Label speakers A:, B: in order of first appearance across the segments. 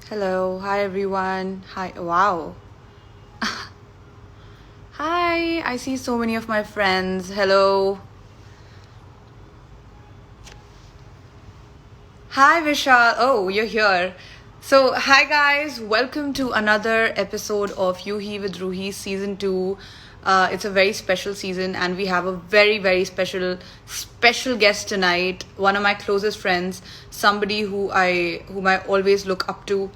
A: Hello, hi everyone. Hi, wow. Hi, I see so many of my friends. Hello. Hi, Vishal. Oh, you're here. So, hi guys, welcome to another episode of Yuhi with Ruhi season 2. It's a very special season, and we have a very, very special guest tonight. One of my closest friends, somebody whom I always look up to.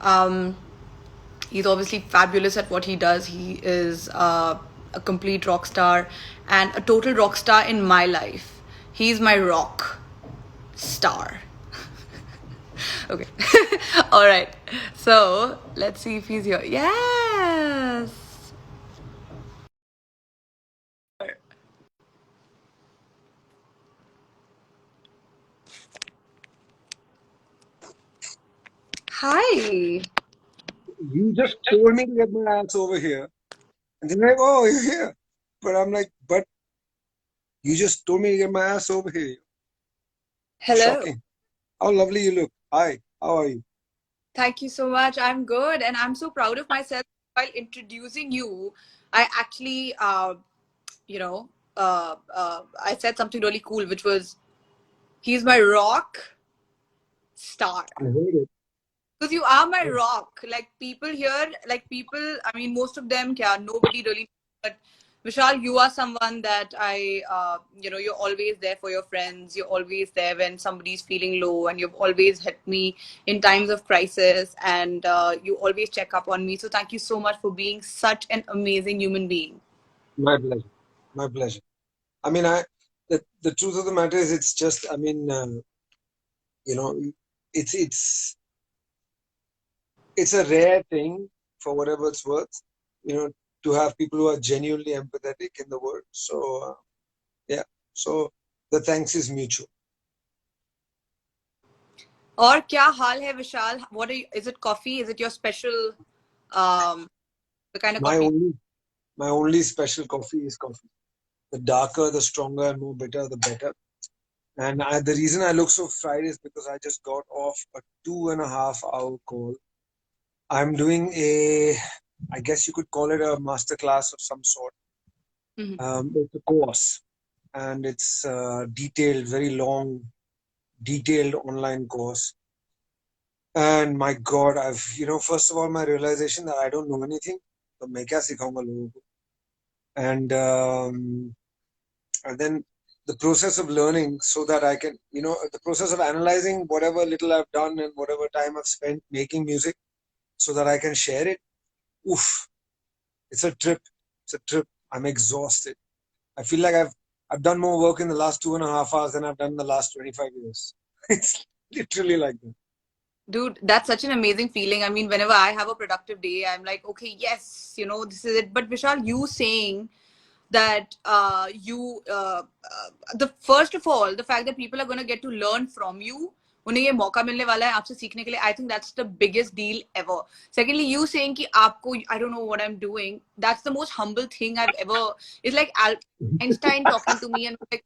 A: Um, He's obviously fabulous at what he does. He is a complete rock star and a total rock star in my life. He's my rock star. Okay. All right. So let's see if he's here. Yes. Hi.
B: You just told me to get my ass over here. And then like, oh, you're here. But I'm like, but you just told me to get my ass over here.
A: Hello.
B: Shocking. How lovely you look. Hi, how are you?
A: Thank you so much. I'm good, and I'm so proud of myself. While introducing you, I actually, you know, I said something really cool, which was, "He's my rock star."
B: I heard it.
A: Because you are my rock. Like people here, I mean, most of them, kya, nobody really. But Vishal, you are someone that you're always there for your friends. You're always there when somebody's feeling low, and you've always helped me in times of crisis, and you always check up on me. So thank you so much for being such an amazing human being.
B: My pleasure. My pleasure. I mean, the truth of the matter is, it's just, you know, it's it's it's a rare thing for whatever it's worth, you know, to have people who are genuinely empathetic in the world. So yeah, so the thanks is mutual.
A: और क्या हाल है विशाल? What are you, is it coffee? Is it your special um the kind of
B: My
A: coffee?
B: only my only special coffee is coffee. The darker, the stronger, and more bitter, the better. And the reason I look so fried is because I just got off a 2.5 hour call. I'm doing I guess you could call it a master class of some sort.
A: Mhm.
B: It's a course, and it's detailed, very long, detailed online course. And my God, first of all, my realization that I don't know anything. तो मैं क्या सिखाऊंगा लोगों को? And then the process of learning so that I can, the process of analyzing whatever little I've done and whatever time I've spent making music so that I can share it. Oof, it's a trip. It's a trip. I'm exhausted. I feel like I've done more work in the last 2.5 hours than I've done in the last 25 years. It's literally like that.
A: Dude, that's such an amazing feeling. I mean, whenever I have a productive day, I'm like, okay, yes, this is it. But Vishal, you saying that the first of all, the fact that people are going to get to learn from you, उन्हें ये मौका मिलने वाला है आपसे सीखने के लिए, I think that's the biggest deal ever. Secondly, you saying कि आपको, I don't know what I'm doing, that's the most humble thing I've ever. It's like Einstein talking to me and like,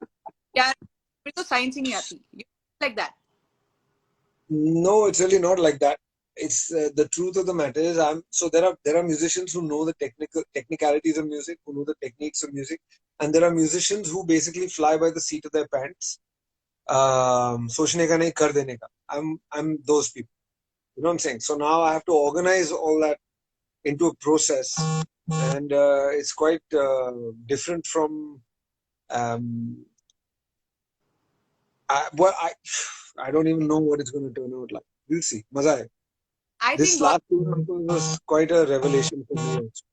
A: यार मेरे को science ही नहीं आती, like that.
B: No, it's really not like that. It's the truth of the matter is there are musicians who know the technicalities of music, who know the techniques of music, and there are musicians who basically fly by the seat of their pants. सोचने का नहीं कर देने का. I'm those people. You know what I'm saying? So now I have to organize all that into a process, and it's quite different from um, I don't even know what it's going to turn out like. We'll see. मजा है.
A: I
B: This
A: think what
B: last tournament was quite a revelation for me also.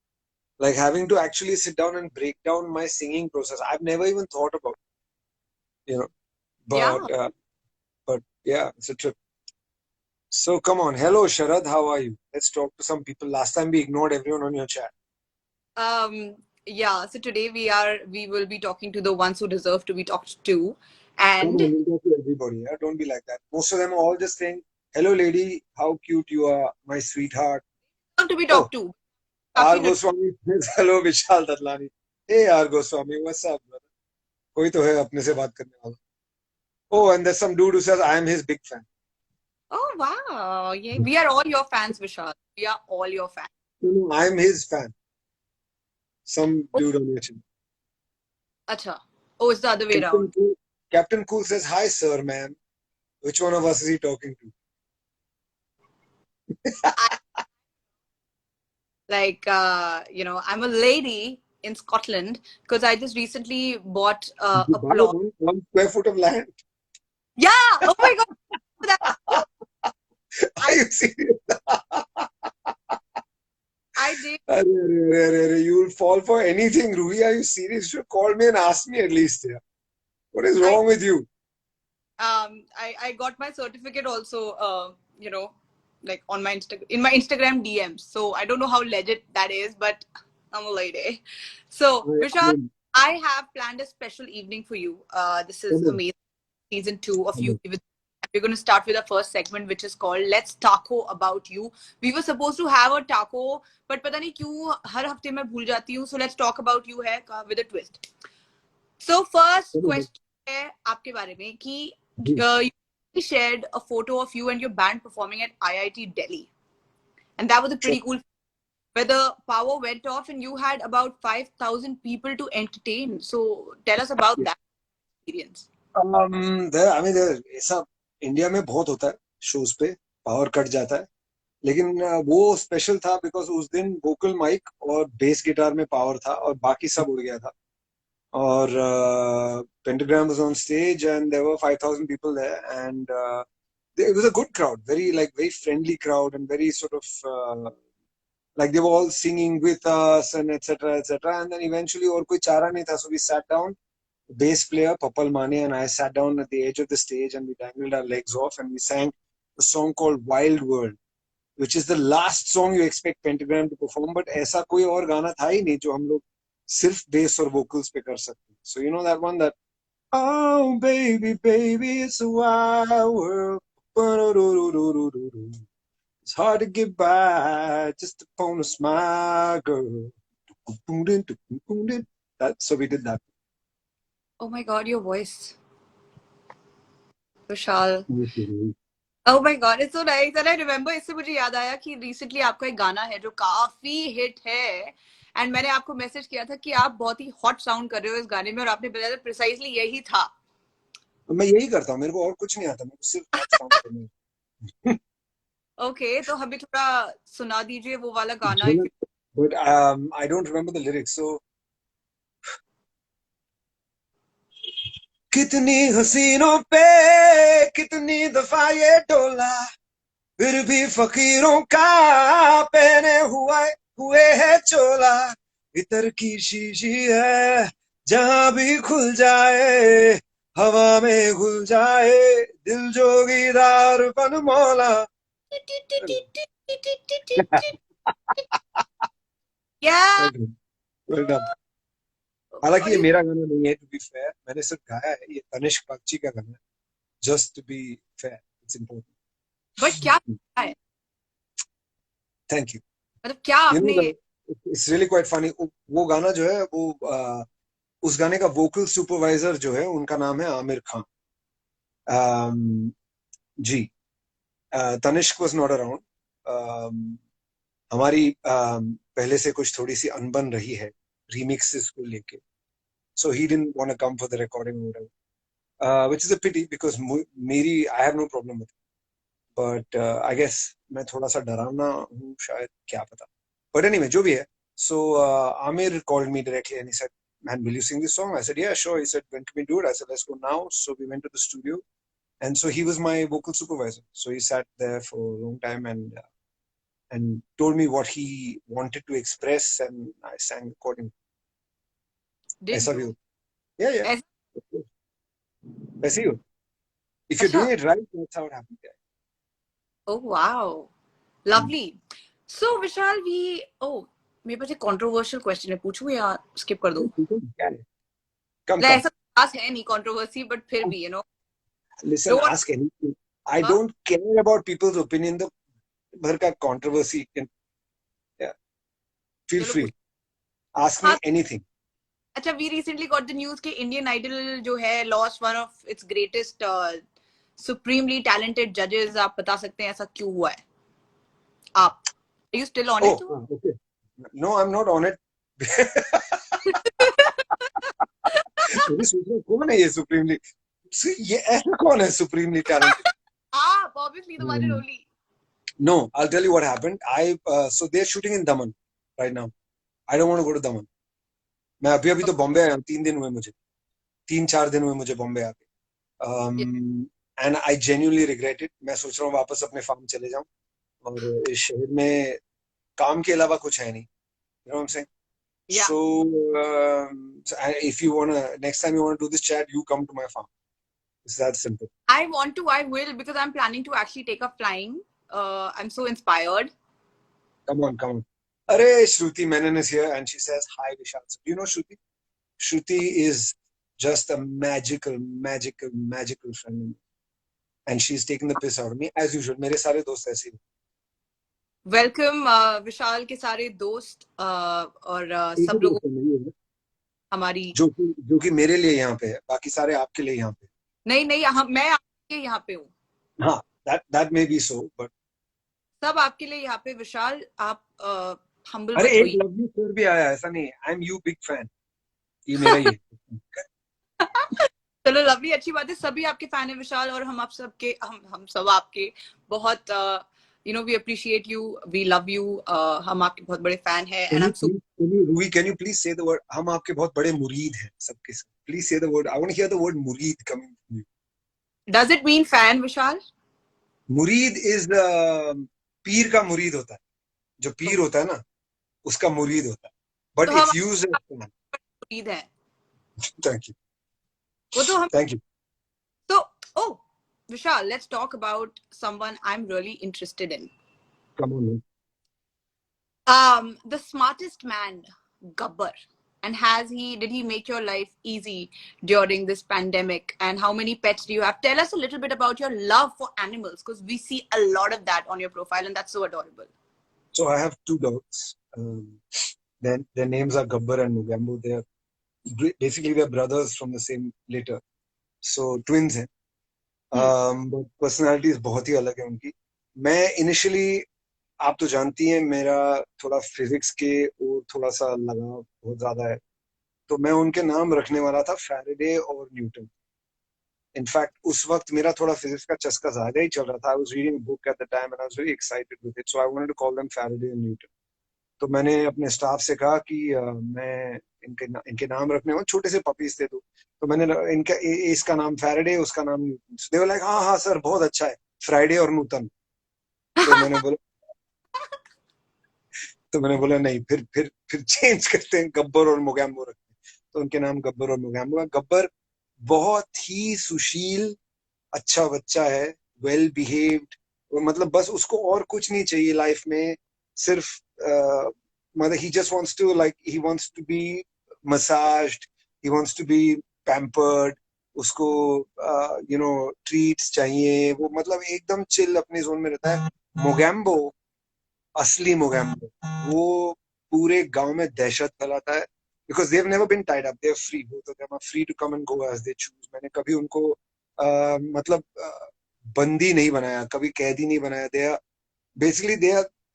B: Like having to actually sit down and break down my singing process. I've never even thought about, it,
A: yeah.
B: but yeah, it's a trip. So come on. Hello, Sharad. How are you? Let's talk to some people. Last time we ignored everyone on your chat.
A: Um, yeah, so today we will be talking to the ones who deserve to be talked to.
B: Come
A: And
B: on, we'll talk to everybody. Yeah? Don't be like that. Most of them are all just saying, hello, lady. How cute you are, my sweetheart.
A: deserve to be
B: Oh,
A: talked to.
B: R.
A: काफी नट
B: Goswami says, hello, Vishal Dadlani. Hey, R. Goswami. What's up, brother? कोई तो है अपने से बात करने वाला. Oh, and there's some dude who says I am his big fan.
A: Oh wow! Yeah, we are all your fans, Vishal. We are all your fans.
B: No, I'm his fan. Some
A: Oh,
B: dude on YouTube.
A: acha. Oh, it's the other way
B: Captain
A: around.
B: Cool, Captain Cool says, "Hi, sir, ma'am." Which one of us is he talking to?
A: I, I'm a lady in Scotland because I just recently bought
B: You
A: a
B: buy
A: plot.
B: one square foot of land?
A: Yeah. Oh my God. That,
B: Are
A: I
B: you serious?
A: I did.
B: You'll fall for anything, Ruhi. Are you serious? You should call me and ask me at least. Yeah. What is
A: I
B: wrong with you?
A: I got my certificate also. Like on my in my Instagram DMs. So I don't know how legit that is, but I'm a lady. So
B: I
A: Vishal,
B: mean,
A: I have planned a special evening for you. This is
B: come on,
A: amazing. Season 2 of
B: come
A: You
B: on.
A: With. We're going to start with the first segment, which is called Let's Taco About You. We were supposed to have a taco, but पता नहीं क्यों हर हफ्ते मैं भूल जाती हूँ. So let's talk about you है with a twist. So first
B: Come on.
A: question है आपके बारे में कि
B: जी,
A: you shared a photo of you and your band performing at IIT Delhi, and that was a
B: sure.
A: pretty cool where the power went off and you had about 5,000 people to entertain. So tell us about that experience.
B: ऐसा India में बहुत होता है shows पे power cut जाता है लेकिन वो स्पेशल था बिकॉज उस दिन वोकल माइक और बेस गिटार में पावर था और बाकी सब उड़ गया था और Pentagram was on stage and there were 5,000 people there and it was a good crowd, very friendly crowd and very sort of like they were all singing with us and etc etc and then eventually और कोई चारा नहीं था so we sat down. The bass player Papal Mane and I sat down at the edge of the stage and we dangled our legs off and we sang a song called Wild World, which is the last song you expect Pentagram to perform, but ऐसा कोई और गाना था ही नहीं जो हम लोग सिर्फ bass और vocals पे कर सकते. So you know that one that oh baby baby it's a wild world. It's hard to get by just upon a smile, girl. So we did that.
A: Oh my God, your voice, Vishal. Oh my God, it's so nice. And I remember इससे मुझे याद आया कि recently आपका एक गाना है जो काफी हिट है. एंड मैंने आपको मैसेज किया था कि आप बहुत ही हॉट साउंड कर रहे हो इस गाने में और आपने बताया था प्रिसाइजली यही था.
B: मैं यही करता हूँ मेरे को और कुछ नहीं आता मेरे को सिर्फ हॉट साउंड करना है.
A: ओके तो हमें थोड़ा सुना दीजिए वो वाला गाना if you-
B: But I don't remember the lyrics. So कितनी हसीनों पे कितनी दफा ये डोला फिर भी फकीरों का पहने हुए है चोला इतर की शीशी है जहां भी खुल जाए हवा में घुल जाए दिल जोगीदार बन मौला.
A: Yeah.
B: Well done. Well done. हालांकि
A: और
B: ये
A: ये
B: मेरा गाना नहीं है टू बी फेयर मैंने सिर्फ गाया है ये तनिष्क बख्शी का गाना है just to be fair it's important.
A: But क्या है
B: थैंक यू.
A: मतलब क्या
B: यू नो
A: आपने
B: इट्स रियली क्वाइट फनी. वो गाना जो है वो उस गाने का वोकल सुपरवाइजर जो है उनका नाम है Aamir Khan. Ji. Tanishq was not around. हमारी पहले से कुछ थोड़ी सी अनबन रही है रीमिक्सेस को लेके so he didn't want to come for the recording or whatever, which is a pity because मेरी I have no problem with it. But I guess मैं थोड़ा सा डरावना हूँ शायद क्या पता. But anyway जो भी है so Amir called me directly and he said man will you sing this song. I said yeah sure. He said when can we do it. I said let's go now. So we went to the studio and so he was my vocal supervisor so he sat there for a long time and told me what he wanted to express and I sang accordingly.
A: Did
B: ऐसा भी
A: you
B: हो. Yeah yeah.
A: ऐसा
B: Of course. ऐसे ही हो. If you're
A: अच्छा
B: doing it right, that's how it happens. Yeah.
A: Oh wow lovely so Vishal we oh मेरे पास एक कंट्रोवर्शियल क्वेश्चन है पूछूं या स्किप कर दूं
B: क्या है? Come,
A: मतलब
B: come.
A: ऐसा खास है नहीं कंट्रोवर्सी बट फिर भी
B: Listen,
A: don't
B: ask anything. I
A: हाँ
B: don't care about people's opinion. The भर का controversy can, yeah, feel
A: चलो
B: free.
A: पूछ
B: Ask
A: हाँ
B: me anything.
A: अच्छा we recently got the news कि इंडियन आइडल जो है lost one of its greatest supremely talented judges, आप बता सकते हैं ऐसा क्यों हुआ है? आप, are you still on it?
B: Okay. No, I'm not on it. मुझे सोच रहा हूँ, कौन है ये सुप्रीमली, ये ऐसा कौन है सुप्रीमली टैलेंटेड?
A: आप obviously तुम्हारे रोली.
B: No, I'll tell you what happened. So they're shooting in Daman right now. I don't want to go to Daman. मैं अभी तो बॉम्बे आया हूँ, 3 दिन हुए मुझे, 3-4 दिन हुए मुझे बॉम्बे आके. And I genuinely regret it. मैं सोच रहा हूँ वापस अपने फार्म चले जाऊं, और इस शहर में काम के अलावा कुछ है नहीं. You know what I'm saying?
A: Yeah.
B: So if you wanna, next time you wanna do this chat, you come to my farm. It's that simple.
A: I want to, I will, because I'm planning to actually take up flying. I'm so inspired.
B: Come on. Arey, Shruti Menon is here and she says, hi, Vishal. So, do you know Shruti? Shruti is just a magical friend. And she's taking the piss out of me, as usual. मेरे सारे दोस्त ऐसे ही.
A: Welcome, विशाल के सारे दोस्त और सब लोग हमारी,
B: जो कि मेरे लिए यहाँ पे है, बाकी सारे आपके लिए यहाँ पे.
A: नहीं मैं आपके यहाँ पे हूँ.
B: हाँ, that may be so, but
A: सब आपके लिए यहाँ पे. विशाल, आप humble
B: अरे
A: मत
B: एक
A: होइए.
B: लव यू सर भी आया, ऐसा नहीं. I am you big fan. ये मेरा ही है.
A: चलो, लवली, अच्छी बात है. सभी आपके फैन है विशाल, और हम आप सबके, हम सब आपके बहुत we appreciate you, we love you. हम आपके बहुत बड़े फैन हैं. And I'm super.
B: Ruhi, can you please say the word? हम आपके बहुत बड़े मुरीद हैं सबके सब. Please say the word. I want to hear the word murid coming from you.
A: Does it mean fan, विशाल?
B: मुरीद is पीर का मुरीद होता है. जो पीर होता है ना, उसका मुरीद होता है. But
A: तो
B: it's used as fan.
A: मुरीद है.
B: Thank you.
A: वो तो हम.
B: Thank you.
A: So, oh, Vishal, let's talk about someone I'm really interested in.
B: Come on, man.
A: The smartest man, Gabbar. And did he make your life easy during this pandemic? And how many pets do you have? Tell us a little bit about your love for animals, because we see a lot of that on your profile, and that's so adorable.
B: So I have 2 dogs. Their names are Gabbar and Mugambo. They're brothers from the same litter. So twins हैं. But personalities बहुत ही अलग है उनकी. मैं initially, आप तो जानती हैं, मेरा थोड़ा फिजिक्स के और थोड़ा सा लगाव बहुत ज्यादा है, तो मैं उनके नाम रखने वाला था फैराडे और न्यूटन. इनफैक्ट उस वक्त मेरा थोड़ा फिजिक्स का चस्का ज्यादा ही चल रहा था. I was reading a book at the time and I was very excited with it, so I wanted to call them Faraday and Newton. तो मैंने अपने स्टाफ से कहा कि मैं इनके नाम रखने वाला, छोटे से पपीज थे, तो मैंने इसका नाम फैराडे, उसका नाम न्यूटन. दे वर लाइक, हाँ सर, बहुत अच्छा है, फ्राइडे और नूतन. तो मैंने बोला नहीं, फिर चेंज करते हैं, गब्बर और मोगैम्बो रखते हैं. तो उनके नाम गब्बर और मोगैम्बो. गब्बर बहुत ही सुशील, अच्छा बच्चा है, वेल बिहेव्ड. मतलब बस उसको और कुछ नहीं चाहिए लाइफ में, सिर्फ मतलब he just wants to be massaged, he wants to be pampered. उसको ट्रीट्स चाहिए. वो मतलब एकदम चिल अपनी जोन में रहता है. मोगैम्बो, असली मोगैम्बो, वो पूरे गांव में दहशत फैलाता है. because they've never been tied up, they're free, both of them are free to come and go as they choose. मैंने कभी उनको मतलब बंदी नहीं बनाया, कभी कैदी नहीं बनाया.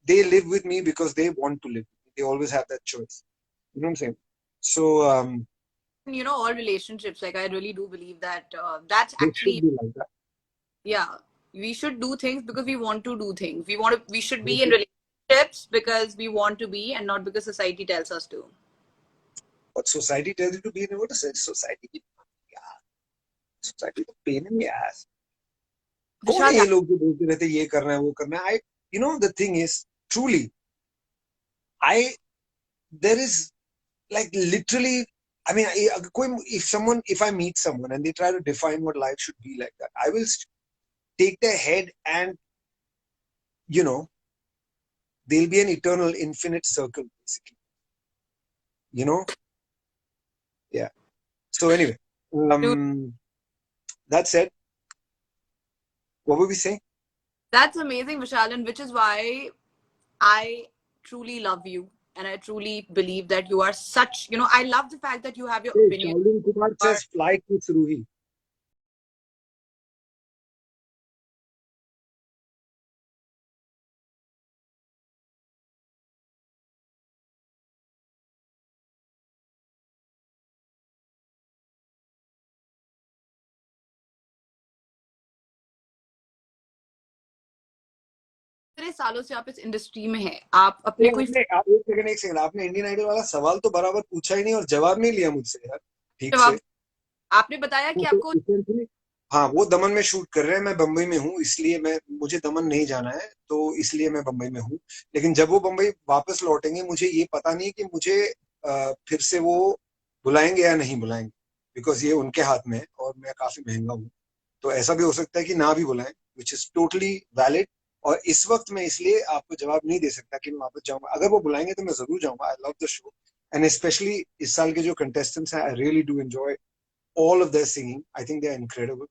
B: They live with me because they want to live with me. They always have that choice. You know what I'm saying? So
A: all relationships, like, I really do believe that that's actually
B: like that.
A: Yeah, we should do things because we want to do things. We should be in relationships because we want to be, and not because society tells us to.
B: But society tells you to be in what is it? Society is pain in the ass. कौन ये लोग जो बोलते रहते ये करना है वो करना है. The thing is, truly, there is, like, literally, I mean, if I meet someone and they try to define what life should be like that, I will take their head and, there'll be an eternal, infinite circle, basically. Yeah. So anyway, that said, what were we saying?
A: That's amazing, Vishal, and which is why I truly love you. And I truly believe that you are such, I love the fact that you have your opinion.
B: Shaolin Kumar says, fly kiss Ruhi.
A: इतने सालों से आप इस industry में हैं, आप अपने कोई
B: एक सेकंड, आपने इंडियन आइडल वाला सवाल तो बराबर पूछा ही नहीं और जवाब नहीं लिया मुझसे यार ठीक से।
A: जवाब, आपने बताया कि आपको
B: हाँ, वो दमन में शूट कर रहे हैं, मैं बम्बई में हूँ, इसलिए मुझे दमन नहीं जाना है, तो इसलिए मैं बम्बई में हूँ। लेकिन जब वो बम्बई वापस लौटेंगे, मुझे ये पता नहीं कि मुझे फिर से वो बुलाएंगे या नहीं बुलाएंगे, बिकॉज ये उनके हाथ में है और मैं काफी महंगा हूँ। तो ऐसा भी हो सकता है कि ना भी बुलाएं, विच इज टोटली वैलिड। और इस वक्त मैं इसलिए आपको जवाब नहीं दे सकता कि मैं वापस जाऊंगा। अगर वो बुलाएंगे तो मैं जरूर जाऊंगा। I love the show, and specially इस साल के जो कंटेस्टेंट्स हैं, I really do enjoy all of their singing. I think they are incredible.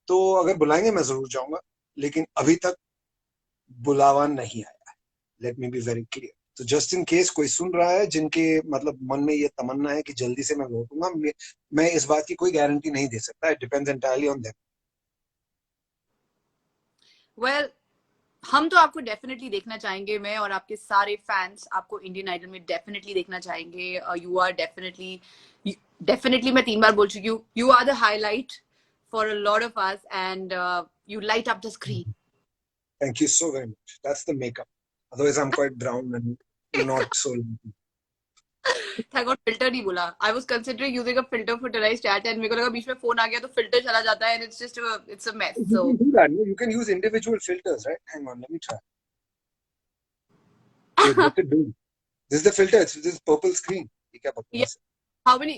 B: तो अगर बुलाएंगे मैं जरूर जाऊंगा, लेकिन अभी तक बुलावा नहीं आया। Let me be very clear. तो जस्ट इन केस कोई सुन रहा है जिनके मतलब मन में ये तमन्ना है कि जल्दी से मैं लौटूंगा, मैं इस बात की कोई गारंटी नहीं दे सकता। It depends entirely on them.
A: Well, हम तो आपको डेफिनेटली देखना चाहेंगे, मैं और आपके सारे फैंस आपको इंडियन आइडल में डेफिनेटली देखना चाहेंगे। यू आर डेफिनेटली मैं 3 बार बोल चुकी हूँ, you are the highlight for a lot of us and you light up the screen.
B: Thank you so very much. That's the makeup. Otherwise, I'm quite brown and not so.
A: Thank God filter नहीं बोला। I was considering using a filter for today's chat and मेरे को लगा बीच में phone आ गया तो filter चला जाता है and it's just it's a mess.
B: You
A: so
B: can do that. You can use individual filters, right? Hang on, let me try. Wait, what's it doing? This is the filter. It's this purple screen. ये क्या
A: yeah,
B: बकवास
A: how many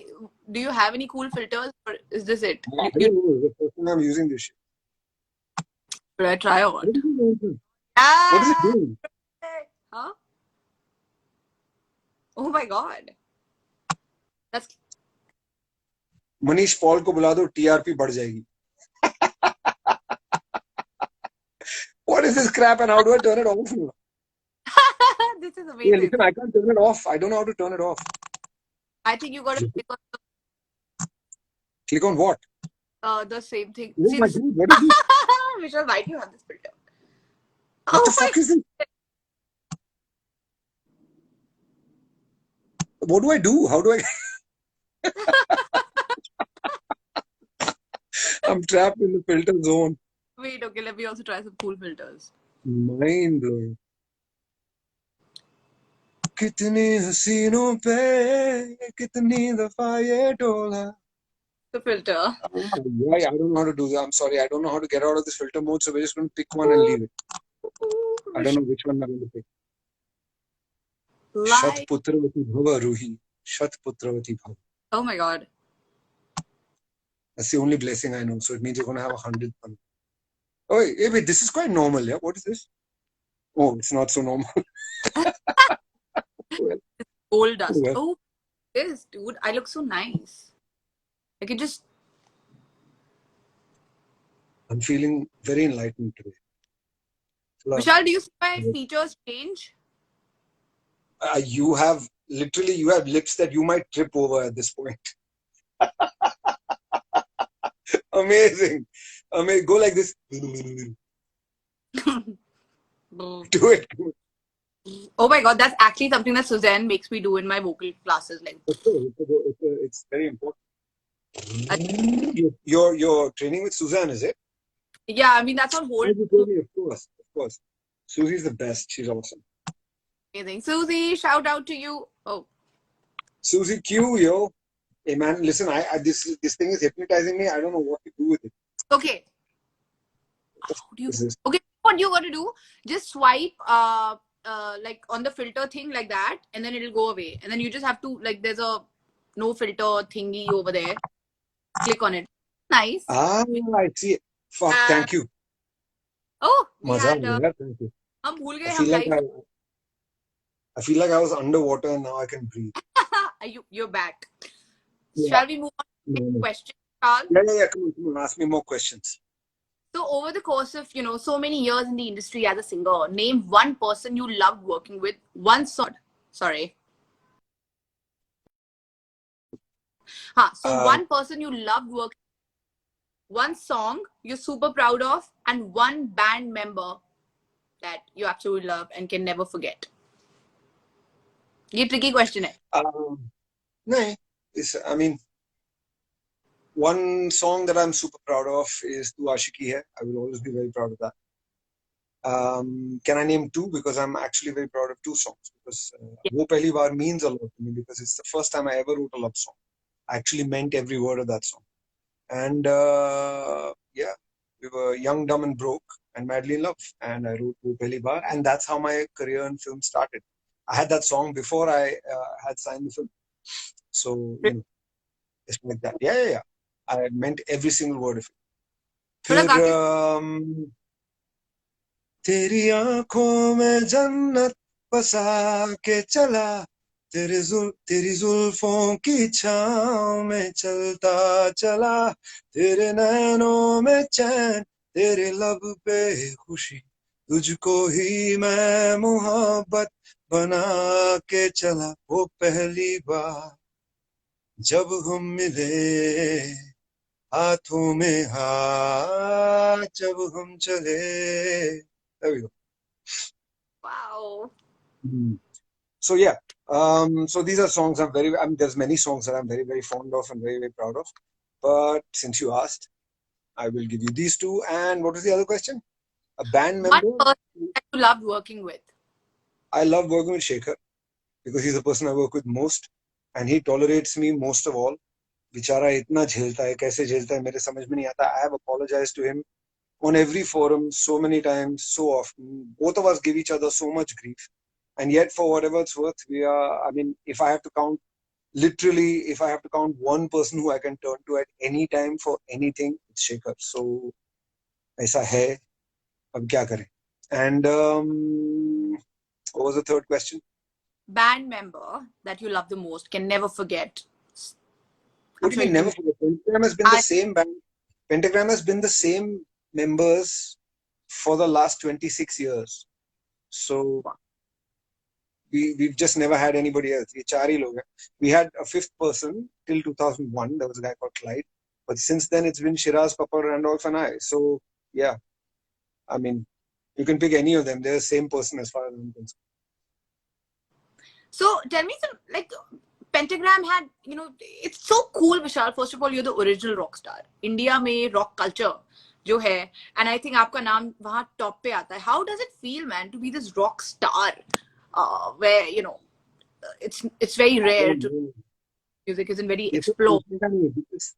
A: do you have any cool filters or is this it?
B: है? I don't know. The first time I'm using this shit.
A: Should I try or
B: What
A: what?
B: is it doing? What is it
A: Ah!
B: doing?
A: Huh? Oh my god. That's
B: Manish Paul को बुला दो, TRP बढ़ जाएगी. What is this crap and how do I turn it off?
A: this is
B: Yeah,
A: amazing.
B: listen, I can't turn it off. I don't know how to turn it off.
A: I think you got to click on
B: Click on what?
A: the same thing.
B: Oh
A: See
B: my
A: this.
B: god, what is this?
A: Vishal, why do you have this filter?
B: What the
A: Oh my
B: fuck is this? What do I do? How do I? I'm trapped in the filter zone.
A: wait, okay, let me also try some cool filters.
B: Mind blowing. कितनी हसीनों पे कितनी दफा ये डोला.
A: The filter.
B: Why? I don't know how to do that. I'm sorry. I don't know how to get out of this filter mode. So we're just going to pick one and leave it. I don't know which one I'm going to pick. Shat
A: Like,
B: Putravati Bhava Ruhi. Shat Putravati Bhava.
A: oh my god.
B: That's the only blessing I know. So it means you're going to have 100. Oh, wait, this is quite normal. Yeah. What is this? Oh, it's not so normal. Well,
A: Gold dust.
B: well.
A: Oh, this dude, I look so nice. I can just.
B: I'm feeling very enlightened today.
A: Vishal, do you see my features change?
B: You have lips that you might trip over at this point. Amazing. Go like this. Do it.
A: Oh my god, that's actually something that Suzanne makes me do in my vocal classes. Like,
B: It's very important. You're training with Suzanne, is it?
A: yeah, I mean that's on hold.
B: You told me, of course, of course. Susie's the best. She's awesome.
A: Amazing. Susie, shout out to you. Oh,
B: Susie Q, yo. Hey man, listen, this thing is hypnotizing me. I don't know what to do with it.
A: okay. How do you? Okay, what you got to do? Just swipe, like on the filter thing like that, and then it'll go away. And then you just have to like, there's a no filter thingy over there. Click on it. Nice.
B: Ah, I see. Fuck, thank you.
A: Oh, we
B: Maza
A: had.
B: आया, thank you.
A: हम भूल गए
B: I
A: हम
B: feel like
A: live.
B: I feel like I was underwater and now I can breathe.
A: You're back.
B: Yeah.
A: Shall we move on to the next question, Carl?
B: Yeah. Come on. Ask me more questions.
A: So over the course of, so many years in the industry as a singer, name one person you loved working with, one song. Sorry. One person you loved working, one song you're super proud of, and one band member that you absolutely love and can never forget. ये tricky question है.
B: No, I mean, one song that I'm super proud of is Tu Aashiki Hai. I will always be very proud of that. Can I name two? Because I'm actually very proud of two songs. Because
A: Yeah.
B: Wo Pehli Baar means a lot to me because it's the first time I ever wrote a love song. I actually meant every word of that song. And yeah, we were young, dumb, and broke, and madly in love. And I wrote Wo Pehli Baar, and that's how my career in film started. I had that song before I had signed the film. So, you know, it's like that. Yeah, yeah, yeah. I meant every single word of it.
A: थोड़ा
B: फिर
A: गा के
B: तेरी आंखों में जन्नत बसा के चला तेरी जुल्फों की छाँव में चलता चला तेरे नैनों में चैन तेरे लब पे खुशी तुझको ही मैं मोहब्बत बना के चला वो पहली बार जब हम मिले हाथों में हाथ जब हम चले. There we go.
A: wow.
B: So yeah, so these are songs I'm very. I mean, there's many songs that I'm very, very fond of and very, very proud of. But since you asked, I will give you these two. And what was the other question? A band
A: One
B: member.
A: person that you loved working with.
B: I love working with Shekhar because he's the person I work with most, and he tolerates me most of all. बेचारा इतना झेलता है कैसे झेलता है मेरे समझ में नहीं आता. I have apologized to him on every forum so many times, so often. Both of us give each other so much grief. And yet, for whatever it's worth, we are, I mean, if I have to count, literally, if I have to count one person who I can turn to at any time for anything, it's Shekhar. So, ऐसा है, अब क्या करें? And what was the third question?
A: Band member that you love the most, can never forget.
B: What do you mean, never forget? Pentagram has been the same band. Pentagram has been the same members for the last 26 years. So, we've just never had anybody else. We चार ही लोग हैं. We had a fifth person till 2001. There was a guy called Clyde. But since then, it's been Shiraz, Papar, Randolph, and I. So, yeah. I mean, you can pick any of them. They're the same person as far as I'm concerned.
A: So tell me some, like, Pentagram had, you know, it's so cool, Vishal. First of all, you're the original rock star. India में rock culture जो है, and I think आपका नाम वहाँ top पे आता है. How does it feel, man, to be this rock star, where, you know, it's very rare to, music isn't very explored.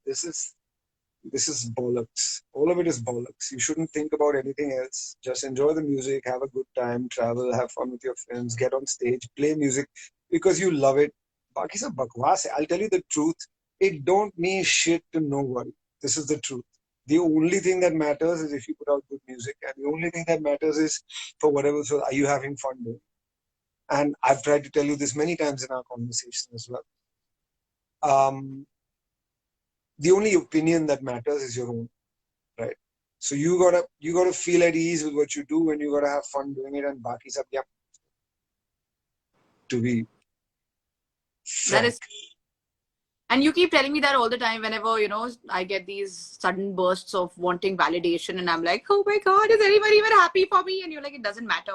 B: This is bollocks. All of it is bollocks. You shouldn't think about anything else. Just enjoy the music, have a good time, travel, have fun with your friends, get on stage, play music because you love it. Baki sab bakwas hai. I'll tell you the truth. It don't mean shit to nobody. This is the truth. The only thing that matters is if you put out good music, and the only thing that matters is for whatever. So, are you having fun doing? And I've tried to tell you this many times in our conversation as well. The only opinion that matters is your own, right? So you gotta feel at ease with what you do, and you gotta have fun doing it. And baki sab, yeah, to be
A: That
B: frank.
A: is, and you keep telling me that all the time whenever, you know, I get these sudden bursts of wanting validation, and I'm like, oh my God, is anybody even happy for me? And you're like, it doesn't matter.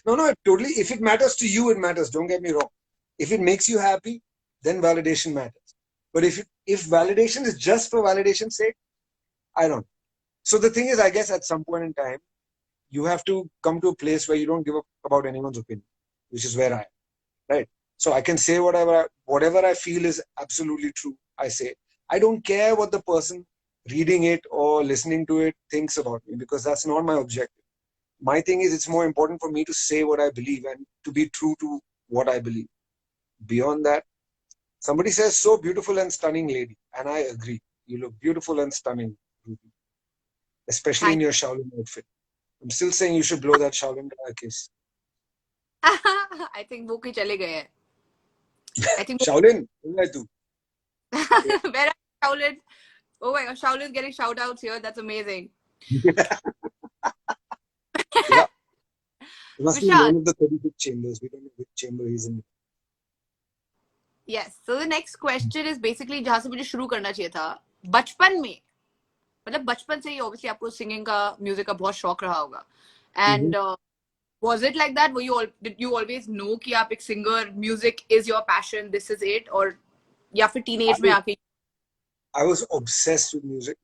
B: No, totally. If it matters to you, it matters. Don't get me wrong. If it makes you happy, then validation matters. But if validation is just for validation's sake, I don't. So the thing is, I guess at some point in time, you have to come to a place where you don't give up about anyone's opinion, which is where I am, right? So I can say whatever I feel is absolutely true. I say I don't care what the person reading it or listening to it thinks about me because that's not my objective. My thing is, it's more important for me to say what I believe and to be true to what I believe. Beyond that, somebody says, so beautiful and stunning lady. And I agree. You look beautiful and stunning, Ruby. Especially in your Shaolin outfit. I'm still saying you should blow that Shaolin guy a kiss.
A: I think वो चले गए हैं. I think
B: Shaolin, where are you?
A: Where are Shaolin? Oh my God, Shaolin's getting shout outs here. That's amazing.
B: Yeah. He must be in one of the 36 chambers. We don't know which chamber he's in.
A: Yes. So the next question is basically जहाँ से मुझे शुरू करना चाहिए था. बचपन में, मतलब बचपन से ही obviously आपको singing का, music का बहुत शौक रहा होगा. And was it like that? Did you always know कि आप एक singer, music is your passion, this is it, or या फिर teenage में आके?
B: I was obsessed with music.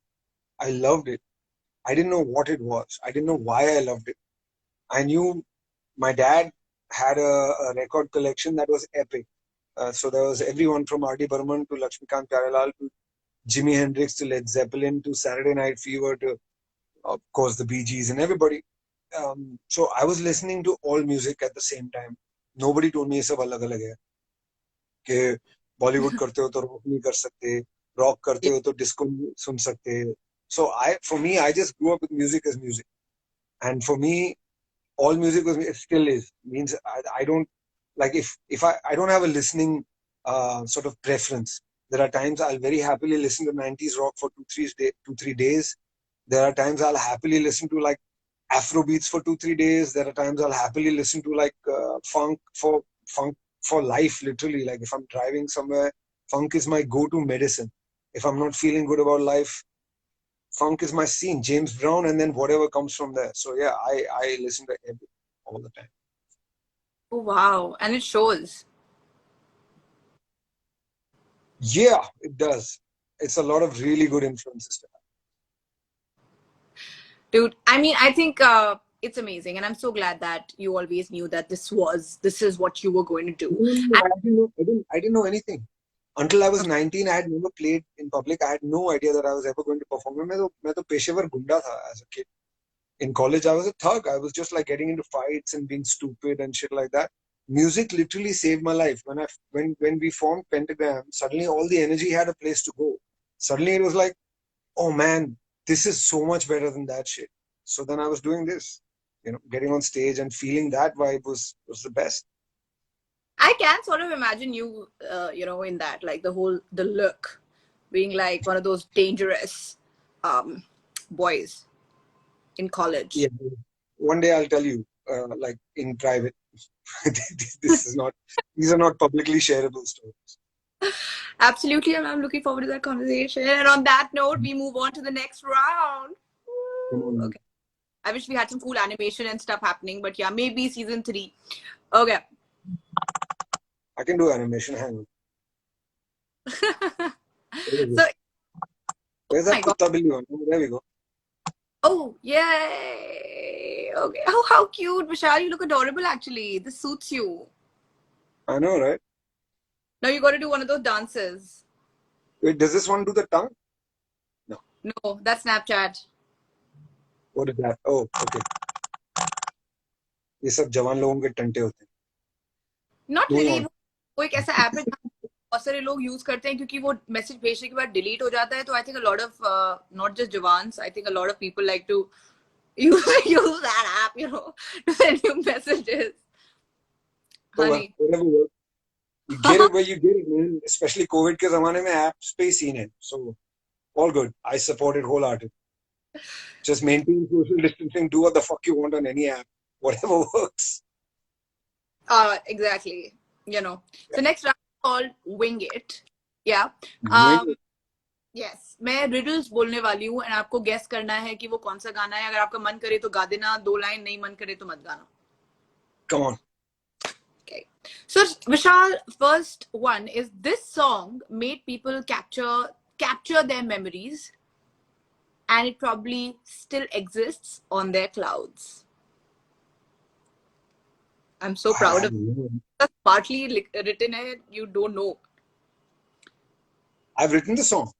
B: I loved it. I didn't know what it was. I didn't know why I loved it. I knew my dad had a record collection that was epic. So there was everyone from R.D. Burman to Lakshmikant Pyarelal to Jimi Hendrix to Led Zeppelin to Saturday Night Fever to, of course, the Bee Gees and everybody. So I was listening to all music at the same time. Nobody told me ये सब अलग अलग है कि बॉलीवुड करते हो तो rock नहीं कर सकते, रॉक करते हो तो डिस्को नहीं सुन सकते. So for me, I just grew up with music as music, and for me, all music was it still is means I don't like if I don't have a listening sort of preference. There are times I'll very happily listen to 90s rock for 2 3 days. There are times I'll happily listen to like Afro beats for 2 3 days. There are times I'll happily listen to like funk for life. Literally, like if I'm driving somewhere, funk is my go-to medicine. If I'm not feeling good about life, funk is my scene. James Brown, and then whatever comes from there. So yeah, I listen to everything all the time.
A: Oh, wow. And it shows.
B: Yeah, it does. It's a lot of really good influences to have.
A: Dude, I mean, I think it's amazing. And I'm so glad that you always knew that this is what you were going to do.
B: No, I didn't know anything. Until I was 19, I had never played in public. I had no idea that I was ever going to perform. मैं तो पेशेवर गुंडा था as a kid. In college, I was a thug. I was just like getting into fights and being stupid and shit like that. Music literally saved my life. When we formed Pentagram, suddenly all the energy had a place to go. Suddenly it was like, oh man, this is so much better than that shit. So then I was doing this, getting on stage and feeling that vibe was the best.
A: I can sort of imagine you, in that, like the look, being like one of those dangerous boys in college.
B: Yeah. One day I'll tell you, like in private. These are not publicly shareable stories.
A: Absolutely, and I'm looking forward to that conversation. And on that note, we move on to the next round. Okay. I wish we had some cool animation and stuff happening, but yeah, maybe season 3. Okay.
B: I can do animation. Hang on.
A: So,
B: where's that Kutta Billy on? There we go.
A: Oh, yay! Okay. Oh, how cute, Vishal. You look adorable, actually. This suits you.
B: I know, right?
A: Now you got to do one of those dances.
B: Wait, does this one do the tongue? No.
A: No, that's Snapchat.
B: What is that? Oh, okay. ये सब जवान लोगों के टंटे होते हैं.
A: Not really. वो एक ऐसा ऐप है बहुत सारे लोग यूज करते हैं क्योंकि वो मैसेज भेजने के बाद डिलीट हो जाता है. तो I think a lot of not just जवान्स, I think a lot of people like to use that app, to send you messages. Honey.
B: Whatever works. You get it where you get it, man. Especially COVID के ज़माने में apps पे ही scene है. So all good. I support it wholeheartedly. Just maintain social distancing. Do what the fuck you want on any app. Whatever works.
A: Exactly. The next round is called Wing It. Yeah. Yes. मैं riddles बोलने वाली हूँ and आपको guess करना है कि वो कौन सा गाना है. अगर आपका मन करे तो गा देना 2 लाइन, नहीं मन करे तो मत गाना.
B: Come on.
A: Okay. So Vishal, first one is, this song made people capture their memories, and it probably still exists on their clouds. I'm so proud of you. That's partly written it. You don't know.
B: I've written the song.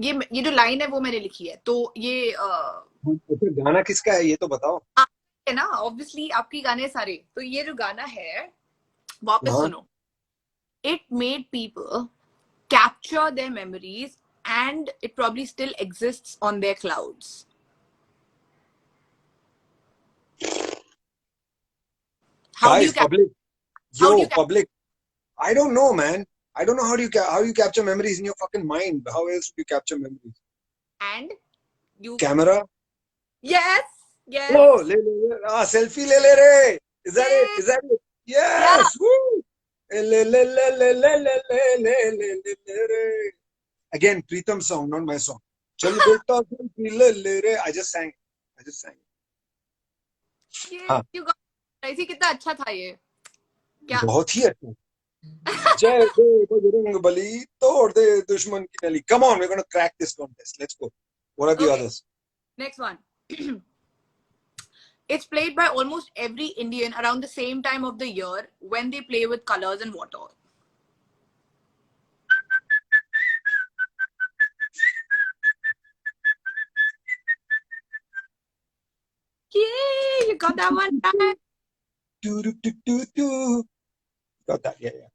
A: ये जो line है वो मैंने लिखी है. तो ये
B: गाना किसका है ये तो बताओ.
A: है ना, obviously आपकी गाने सारे. तो ये जो गाना है वापस सुनो. It made people capture their memories, and it probably still exists on their clouds.
B: Guys, public. Public. I don't know, man. I don't know how you capture memories in your fucking mind. How else do you capture memories?
A: And you
B: camera.
A: Yes.
B: Oh, selfie le re. Is that it? Is that it? Yes. Yeah. Woo. Again, Pritam song, not my song. Chal beta selfie le re. I just sang it.
A: You got ऐसे कितना अच्छा था ये. क्या
B: बहुत ही अच्छा. जय बजरंग बली तोड़ दे दुश्मन की नली. Come on, we're going to crack this contest. Let's go. What are the others?
A: Next one. It's played by almost every Indian around the same time of the year when they play with colors and water. Yay! You got that one right.
B: Got that? Yeah, yeah.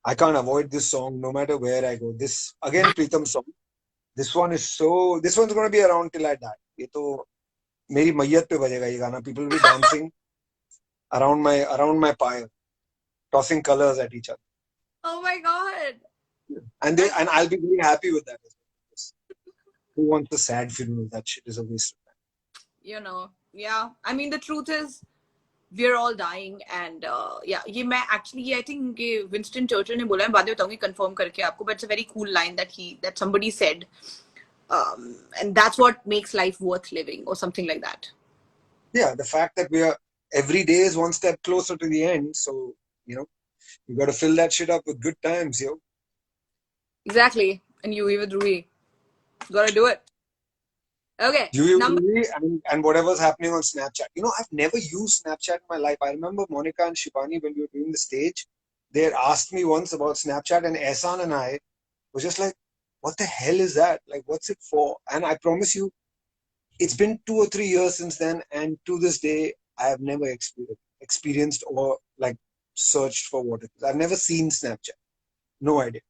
B: I can't avoid this song no matter where I go. This again, Pritam song. This one is so. This one's gonna be around till I die. ये तो मेरी मैयत पे बजेगा ये गाना. People will be dancing around my pyre, tossing colors at each other,
A: Oh my god.
B: and I'll be very happy with that as well. Who wants the sad funeral? That shit is a waste of time.
A: You know, yeah. I mean, the truth is, we're all dying, and yeah. ये मैं actually I think कि Winston Churchill ने बोला है, बाद में बताऊंगी confirm करके आपको, but it's a very cool line that somebody said, and that's what makes life worth living, or something like that.
B: Yeah, the fact that we are every day is one step closer to the end. So you got to fill that shit up with good times, yo.
A: Exactly, and you with Rui, gotta do it. Okay,
B: You
A: number.
B: and whatever's happening on Snapchat. I've never used Snapchat in my life. I remember Monica and Shivani when we were doing the stage, they had asked me once about Snapchat, and Ehsan and I were just like, "What the hell is that? Like, what's it for?" And I promise you, it's been 2 or 3 years since then, and to this day, I have never experienced or like searched for what it is. I've never seen Snapchat. No idea.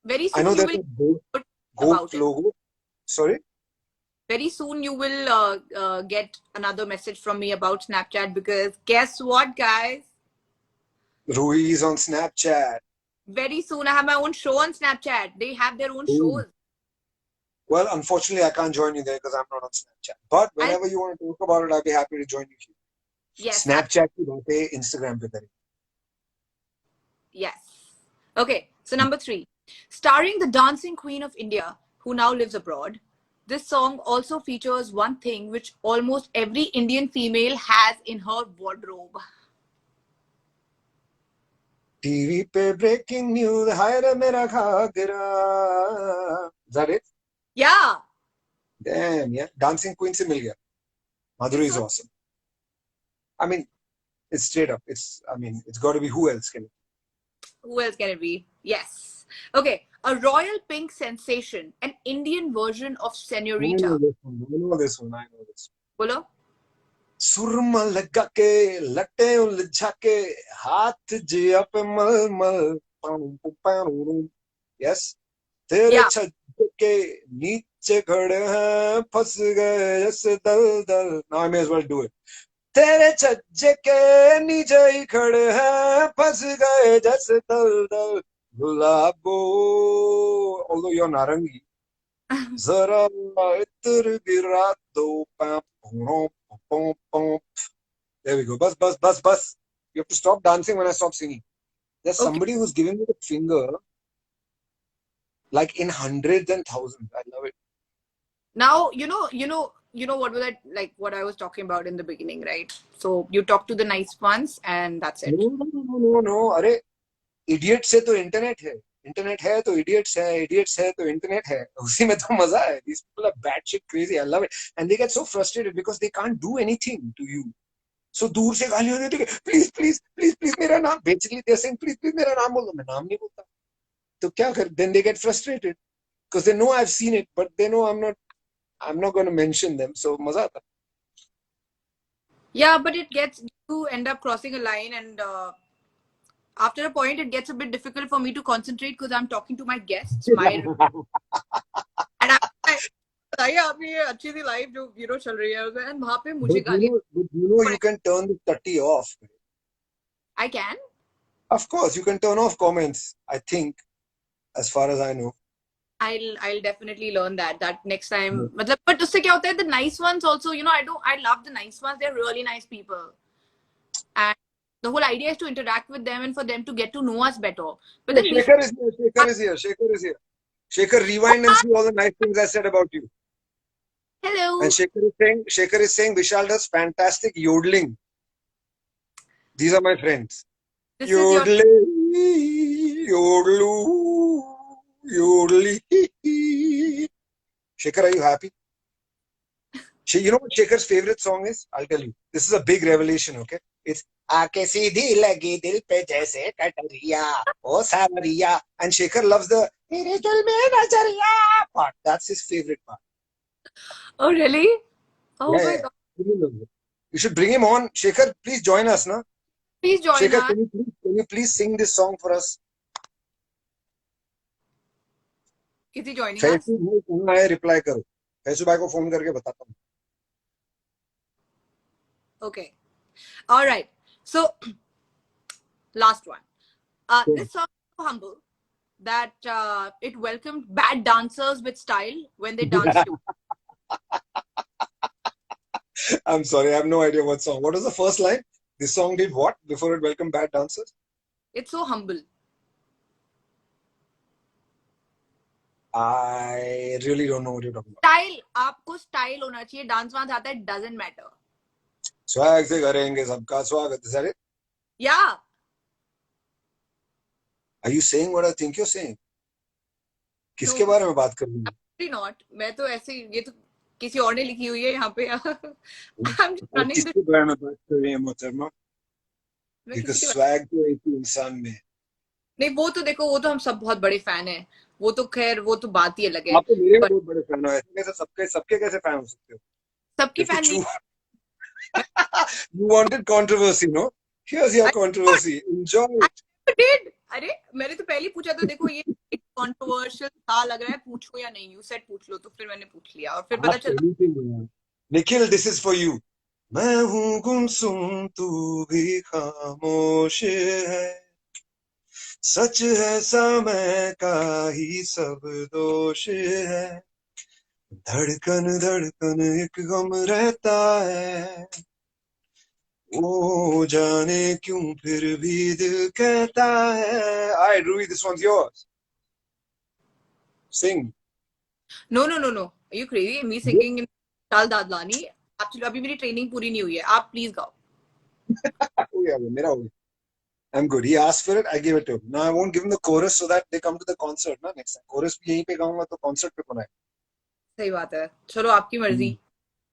A: Very
B: I know
A: soon you
B: there's
A: will
B: a goat
A: about it.
B: logo. Sorry.
A: Very soon you will get another message from me about Snapchat, because guess what, guys?
B: Rui is on Snapchat.
A: Very soon I have my own show on Snapchat. They have their own shows.
B: Well, unfortunately, I can't join you there because I'm not on Snapchat. But whenever you want to talk about it, I'll be happy to join you here.
A: Yes.
B: Snapchat की बातें Instagram पे करें.
A: Yes. Okay, so number 3. Starring the dancing queen of India, who now lives abroad, this song also features one thing which almost every Indian female has in her wardrobe.
B: TV पे breaking news, हाय रे मेरा Ghaghara. Is that it?
A: Yeah.
B: Damn, yeah. Dancing Queen से मिल गया. Madhuri is awesome. I mean, it's straight up. It's got to be, who else can it be?
A: Who else can it be? Yes. Okay, a royal pink sensation, an Indian version of Senorita.
B: I know this one.
A: Bolo?
B: सुरमा लगा के लटे उलझा के हाथ जिया पे मल yes तेरे छज्जे के नीचे खड़े हैं फंस गए जैसे दल now I may as well do it. तेरे छज्जे के नीचे ही खड़े हैं फंस गए जैसे दल गुलाबो although you're narangi जरा इतर गिरा दो There we go. Bus. You have to stop dancing when I stop singing. There's somebody who's giving me the finger, like in hundreds and thousands. I love it.
A: Now you know what was that, like what I was talking about in the beginning, right? So you talk to the nice ones, and that's it.
B: No. अरे idiot से तो internet है. Internet है तो idiots है तो internet है. उसी में तो मजा है. These people are batshit crazy. I love it, and they get so frustrated because they can't do anything to you. So दूर से गाली होती है, please मेरा नाम. Basically they're saying please मेरा नाम बोलो. मैं नाम नहीं बोलता. तो क्या कर? Then they get frustrated because they know I've seen it, but they know I'm not going to mention them. So मजा आता.
A: Yeah, but you end up crossing a line, and after a point it gets a bit difficult for me to concentrate because I'm talking to my guests. And अभी ये अच्छी सी life जो चल रही है, and वहाँ पे मुझे गाली.
B: You can turn the tutty off.
A: I can.
B: Of course, you can turn off comments. I think, as far as I know.
A: I'll definitely learn that next time. But उससे क्या होता है? The nice ones also, I love the nice ones. They're really nice people, and the whole idea is to interact with them and for them to get to know us better. But then
B: Shekhar is here. Shekhar, rewind and see all the nice things I said about you.
A: Hello.
B: And Shekhar is saying Vishal does fantastic yodeling. These are my friends. Yodeling, yodeling. Shekhar, are you happy? You know what Shekhar's favorite song is? I'll tell you. This is a big revelation, okay? It's आके सीधी लगी दिल पे जैसे कटरिया ओ सावरिया. And Shekhar loves the तेरे दिल में नजरिया part. That's his favorite part.
A: Oh, really? Oh
B: Yeah,
A: my
B: yeah.
A: God.
B: Really loves it. You should bring him on. Shekhar, please join us, na?
A: Please join
B: Shekhar,
A: us.
B: can you please sing this song for us?
A: Is he joining us?
B: Faisu भाई कहाँ है? Reply करो. फैसू भाई को phone करके बताता हूँ.
A: Okay. All right. So, last one. This song is so humble that it welcomed bad dancers with style when they danced to.
B: I'm sorry, I have no idea what song. What was the first line? This song did what before it welcomed bad dancers?
A: It's so humble.
B: I really don't know what you're talking about.
A: Style, आपको style होना चाहिए. Dance वांस आता है, doesn't matter.
B: Swag से करेंगे सबका स्वागत. Is that it?
A: Yeah.
B: Are you saying what I think you're saying? किसके
A: No,
B: बारे में बात कर रही हो?
A: absolutely not. मैं तो ऐसे ये तो किसी और ने लिखी हुई है यहाँ पे. I'm just running this.
B: किसके बारे में बात कर रही है मोहतरमा?
A: मैं
B: Because
A: किसी के
B: swag तो एक ही इंसान में है.
A: नहीं, वो तो देखो, वो तो हम सब बहुत बड़े फैन हैं. वो तो खैर वो तो बात ही अलग है.
B: आप तो मेरे भी
A: But
B: बहुत बड़े फैन हो. ऐसे कैसे सबके कैसे फैन हो सकते हो?
A: सबकी
B: You have
A: फैन
B: to
A: नहीं.
B: choose. You wanted controversy, no? Here's your controversy. Enjoy it.
A: I did. अरे मैंने तो पहले ही पूछा, तो देखो ये कंट्रोवर्शियल था, लग रहा है, पूछो या नहीं. यू सेड पूछ लो, तो फिर मैंने पूछ लिया और फिर पता
B: Ask
A: चला.
B: anything, man. Nikhil, this is for you. मैं हूँ गुमसुम तू भी खामोश है, सच है समय का ही सब दोष है, धड़कन धड़कन एक गम रहता है, ओ जाने क्यों फिर भी दिल कहता है. Alright, Rui, this one's yours. Sing.
A: No. Are you crazy? Me singing in Tal Dadlani. Actually, अभी मेरी ट्रेनिंग पूरी नहीं हुई है. आप प्लीज गाओ.
B: Oh yeah, मेरा हो गया. I'm good. He asked for it. I gave it to him. Now I won't give him the chorus so that they come to the concert. Na next time. Chorus भी यहीं पे गाऊंगा तो concert पे कौन आए?
A: सही बात है. चलो आपकी मर्जी.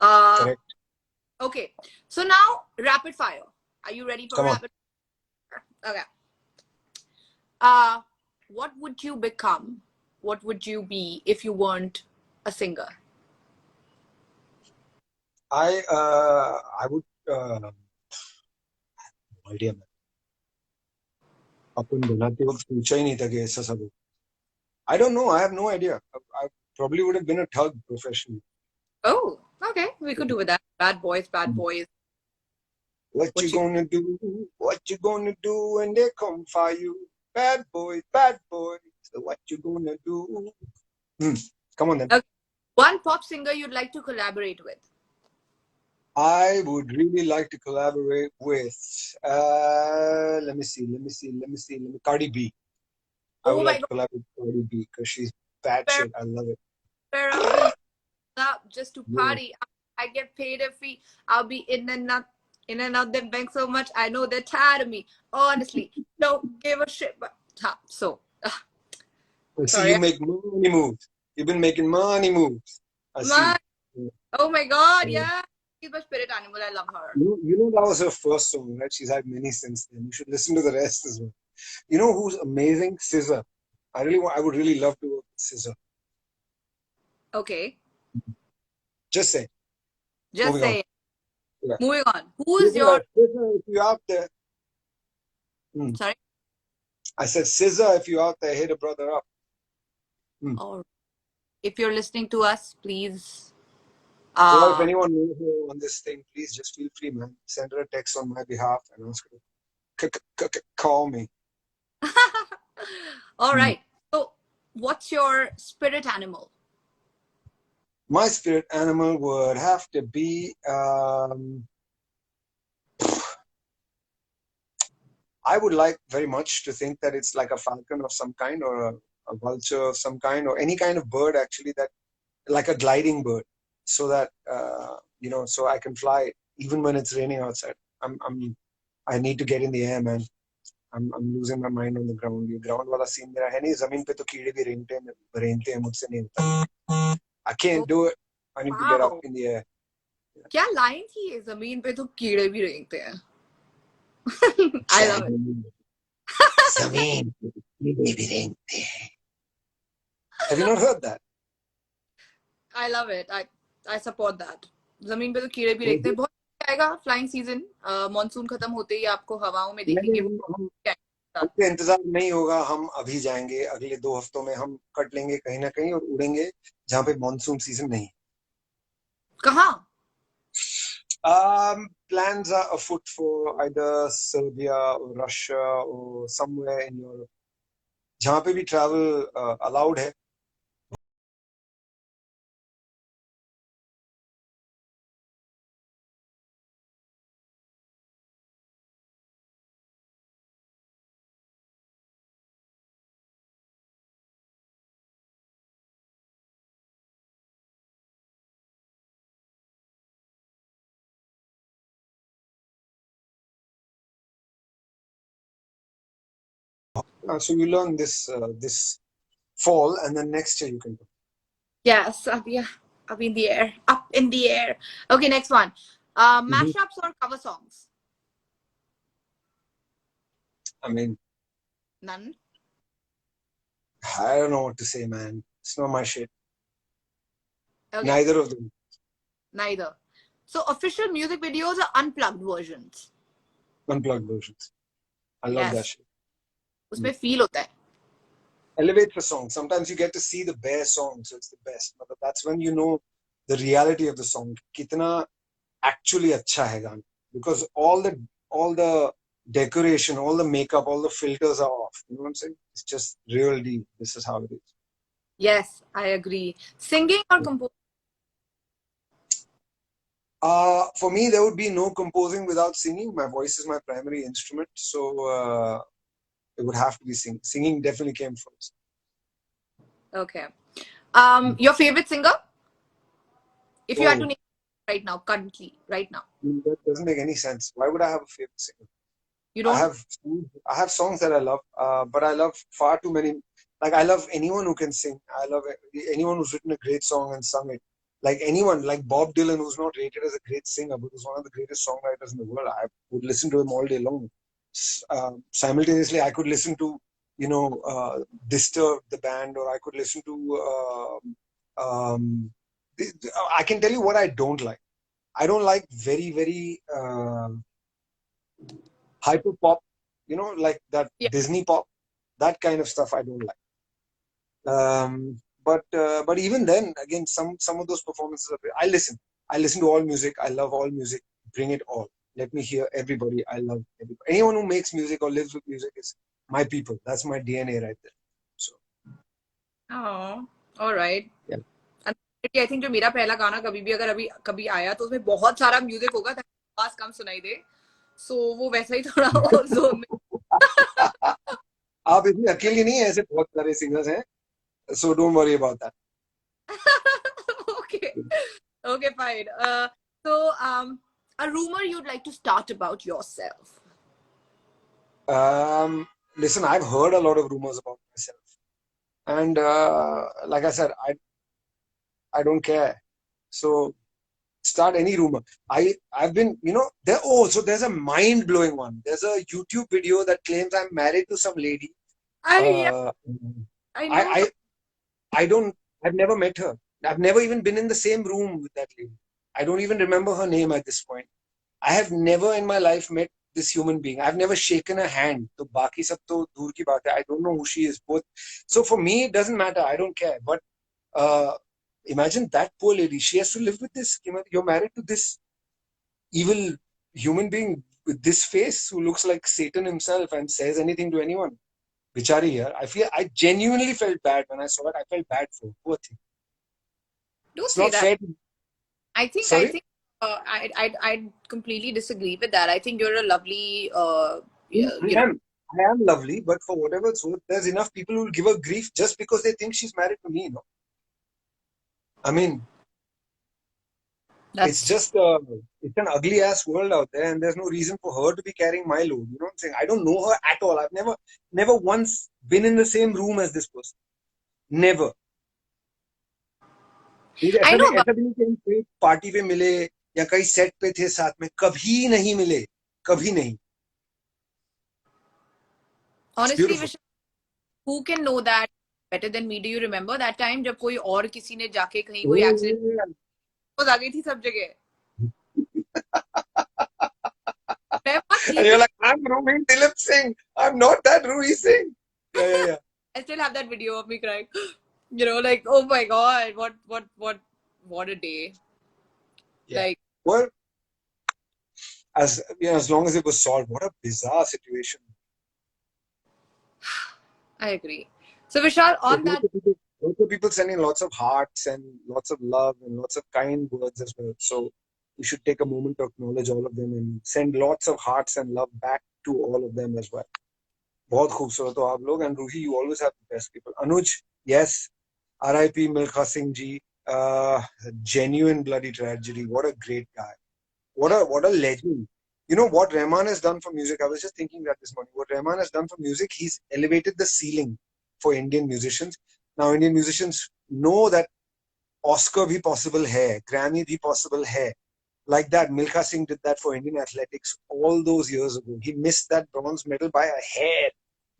B: Correct.
A: Okay. So now rapid fire. Are you ready for
B: Come on.
A: rapid fire? Okay. What would you become? What would you be if you weren't a singer?
B: I would no idea man. अपन बनाते वक्त पूछा ही नहीं था कि ऐसा सब हो. I don't know. I have no idea. I probably would have been a thug professionally.
A: Oh, okay. We could do with that. Bad boys, bad boys.
B: What you gonna do? What you gonna do when they come for you? Bad boys, bad boys. So what you gonna do? Come on then.
A: Okay. One pop singer you'd like to collaborate with?
B: I would really like to collaborate with let me see. Cardi B. I would like to collaborate with Cardi B because she's bad shit. I love it.
A: Where I'll be up just to party. I get paid a fee. I'll be in and out the bank so much. I know they're tired of me. Honestly, don't give a shit. But so.
B: See, you make money moves. You've been making money moves. I see.
A: Oh my God, yeah. She's my spirit animal. I love her.
B: You know that was her first song, right? She's had many since then. You should listen to the rest as well. You know who's amazing? SZA. I would really love to work with SZA.
A: Okay.
B: Just say.
A: Just say.
B: Yeah.
A: Moving on. Who's your
B: SZA, if you're out there?
A: Sorry?
B: I said SZA, if you're out there, hit a brother up.
A: Oh, if you're listening to us, please.
B: Well, if anyone knows her on this thing, please just feel free, man. Send her a text on my behalf and ask her to call me.
A: All right. So, what's your spirit animal?
B: My spirit animal would have to be. I would like very much to think that it's like a falcon of some kind, or a vulture of some kind, or any kind of bird actually, that like a gliding bird, so that so I can fly even when it's raining outside. I need to get in the air, man. I'm losing my mind on the ground. ये ground वाला scene मेरा है नहीं. ज़मीन पे तो कीड़े भी रेंगते हैं मुझसे नहीं होता. I can't do it. I need to get up in the air.
A: क्या लाइन थी ये, जमीन पे तो कीड़े भी रेंगते हैं. I love it.
B: जमीन पे कीड़े भी रेंगते हैं. Have you not heard that?
A: I love it. I support that. जमीन पे तो कीड़े भी
B: वो
A: रेंगते हैं. बहुत आएगा फ्लाइंग सीजन. मॉनसून खत्म होते ही आपको हवाओं में
B: नहीं,
A: देखेंगे.
B: हमसे इंतजार नहीं होगा. हम अभी जाएंगे. अगले 2 हफ्तों में हम कट लेंगे कहीं ना कहीं और उड़ेंगे जहाँ पे मॉनसून सीजन नहीं.
A: कहाँ?
B: Plans are afoot for either Serbia or Russia or somewhere in Europe. जहाँ पे भी travel allowed है. So you learn this fall, and then next year you can do.
A: Yes, up in the air, up in the air. Okay, next one. Mashups or cover songs?
B: I mean,
A: None.
B: I don't know what to say, man. It's not my shit.
A: Okay.
B: Neither of them.
A: Neither. So official music videos are unplugged versions.
B: Unplugged versions. I love that shit.
A: उसमें feel होता है.
B: Elevate the song. Sometimes you get to see the bare song, so it's the best. But that's when you know the reality of the song. Kitna actually अच्छा है गाना. Because all the decoration, all the makeup, all the filters are off. You know what I'm saying? It's just real deep. This is how it is.
A: Yes, I agree. Singing or composing?
B: For me, there would be no composing without singing. My voice is my primary instrument, so it would have to be singing. Singing definitely came first.
A: Okay. Your favorite singer? If you had to name right now, currently, right now.
B: That doesn't make any sense. Why would I have a favorite singer?
A: You don't?
B: I have songs that I love, but I love far too many. Like I love anyone who can sing. I love anyone who's written a great song and sung it. Like anyone, like Bob Dylan, who's not rated as a great singer, but who's one of the greatest songwriters in the world. I would listen to him all day long. Simultaneously, I could listen to, Disturbed, the band, or I could listen to. I can tell you what I don't like. I don't like very, very hyper pop, like that Disney pop, that kind of stuff I don't like. But even then, again, some of those performances are. I listen to all music. I love all music. Bring it all. Let me hear everybody. I love everybody. Anyone who makes music or lives with music is my people. That's my DNA right there. So.
A: Oh, all right.
B: Yeah.
A: I think जो मेरा पहला गाना कभी भी अगर अभी कभी आया तो उसमें बहुत सारा म्यूजिक होगा ताकि आवाज कम सुनाई दे. So वो वैसा ही थोड़ा और जोन में.
B: आप इतनी अकेली नहीं है, ऐसे बहुत सारे सिंगर्स हैं. So don't worry about that.
A: Okay. Okay, fine. So a rumor you'd like to start about yourself?
B: Listen, I've heard a lot of rumors about myself, and like I said, I don't care. So start any rumor. I've been, so there's a mind blowing one. There's a YouTube video that claims I'm married to some lady.
A: I know.
B: I've never met her. I've never even been in the same room with that lady. I don't even remember her name at this point. I have never in my life met this human being. I've never shaken her hand. So baki sab to dur ki baat hai. I don't know who she is. Both. So for me, it doesn't matter. I don't care. But imagine that poor lady. She has to live with this. You're married to this evil human being with this face who looks like Satan himself and says anything to anyone. Bichari here. I genuinely felt bad when I saw it. I felt bad for her. Poor thing.
A: Don't
B: It's
A: say
B: not
A: that.
B: fair.
A: I think I completely disagree with that. I think you're a lovely
B: I am lovely, but for whatever it's worth, there's enough people who will give her grief just because they think she's married to me, I mean, it's just it's an ugly ass world out there, and there's no reason for her to be carrying my load. You know what I'm saying? I don't know her at all. I've never once been in the same room as this person. Never.
A: I know,
B: ऐसा भी नहीं कि हम party पे मिले या कई set पे थे साथ में, कभी नहीं मिले, कभी नहीं. It's
A: Honestly,
B: beautiful.
A: Vishal, who can know that better than me? Do you remember that time जब कोई और किसी ने जाके कहीं कोई
B: Oh,
A: एक्सीडेंट
B: yeah.
A: आ गई थी सब जगह. मैं वहाँ थी
B: And
A: भी.
B: you're like, I'm Ruhi Dilip Singh. I'm not that Ruhi Singh. Yeah, yeah, yeah.
A: I still have that video of me crying. You know, like, oh my god, what a day.
B: Yeah.
A: Like,
B: Well, as you know, as long as it was solved, what a bizarre situation.
A: I agree. So Vishal,
B: But
A: on that,
B: lots of people sending lots of hearts and lots of love and lots of kind words as well. So we should take a moment to acknowledge all of them and send lots of hearts and love back to all of them as well. बहुत खूबसूरत हो आप लोग. And Ruhi, you always have the best people. Anuj, yes, R.I.P. Milkha Singh ji. Genuine bloody tragedy. What a great guy. What a legend. You know what Rahman has done for music? I was just thinking that this morning. What Rahman has done for music, he's elevated the ceiling for Indian musicians. Now Indian musicians know that Oscar bhi possible hai, Grammy bhi possible hai. Like that, Milkha Singh did that for Indian athletics all those years ago. He missed that bronze medal by a hair,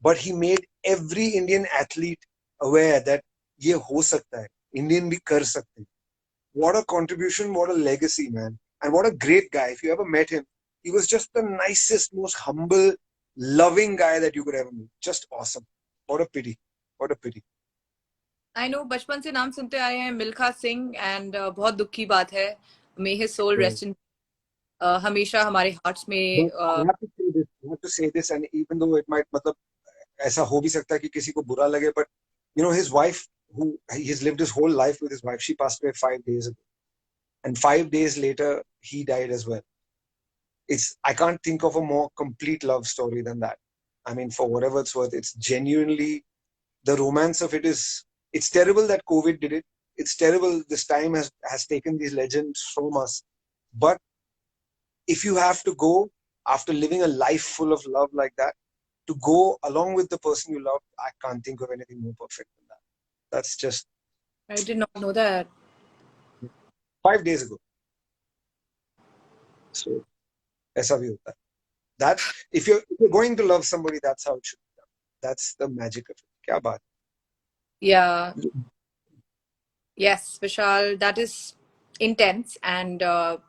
B: but he made every Indian athlete aware that ये हो सकता है, Indian भी कर सकते हैं. What a contribution, what a legacy, man. And what a great guy. If you ever met him, he was just the nicest, most humble, loving guy that you could ever meet. Just awesome. What a pity. What a pity.
A: I know बचपन से नाम सुनते आए हैं Milkha Singh and बहुत दुख की बात है. May his soul
B: Right.
A: rest in हमेशा हमारे हार्ट्स में.
B: But I have to say this. I have to say this, and even though it might, मतलब ऐसा हो भी सकता है कि किसी को बुरा लगे, but you know, his wife, who he's lived his whole life with his wife, she passed away 5 days ago, and 5 days later he died as well. I can't think of a more complete love story than that. I mean, for whatever it's worth, it's genuinely, the romance of it is, it's terrible that COVID did it. It's terrible this time has taken these legends from us. But if you have to go after living a life full of love like that, to go along with the person you love, I can't think of anything more perfect than that. That's just
A: I did not know that.
B: 5 days ago. So, ऐसा भी होता है. That if you're going to love somebody, that's how it should be done. That's the magic of it. क्या बात.
A: Yeah. Yes, Vishal, that is intense. And I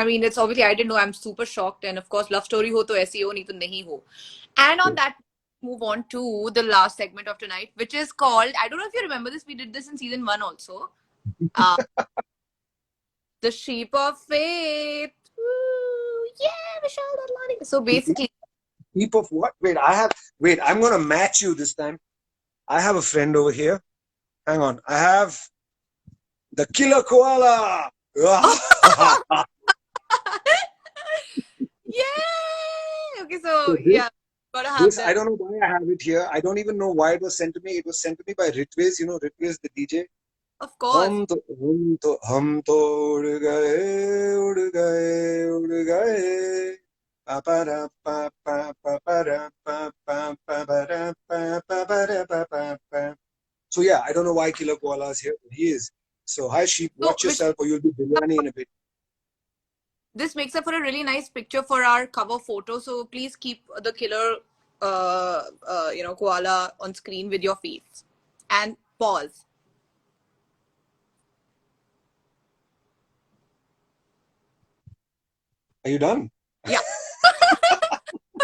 A: mean, it's obviously, I didn't know. I'm super shocked. And of course, love story ho to aisi ho, nahi to nahi ho. And on that, move on to the last segment of tonight, which is called, I don't know if you remember this, we did this in season 1 also. Uh, the Sheep of Faith. Woo! Yeah, Vishal Dadlani. So basically,
B: Heap of what? Wait, I'm going to match you this time. I have a friend over here. Hang on. I have the killer koala.
A: yay! Okay, so
B: So
A: yeah, gotta have
B: this, I
A: that.
B: don't know why I have it here. I don't even know why it was sent to me. It was sent to me by Ritviz. You know, Ritviz, the DJ.
A: Of course.
B: हम तो उड़ गए पापारा पापा पापारा पापा पापारा पापा पापा. So yeah, I don't know why Killer Koala is here, but he is. So hi sheep,
A: So
B: watch yourself or you'll be biryani in a bit.
A: this makes up for a really nice picture for our cover photo. So please keep the killer, koala on screen with your feet, and pause.
B: Are you done?
A: Yeah.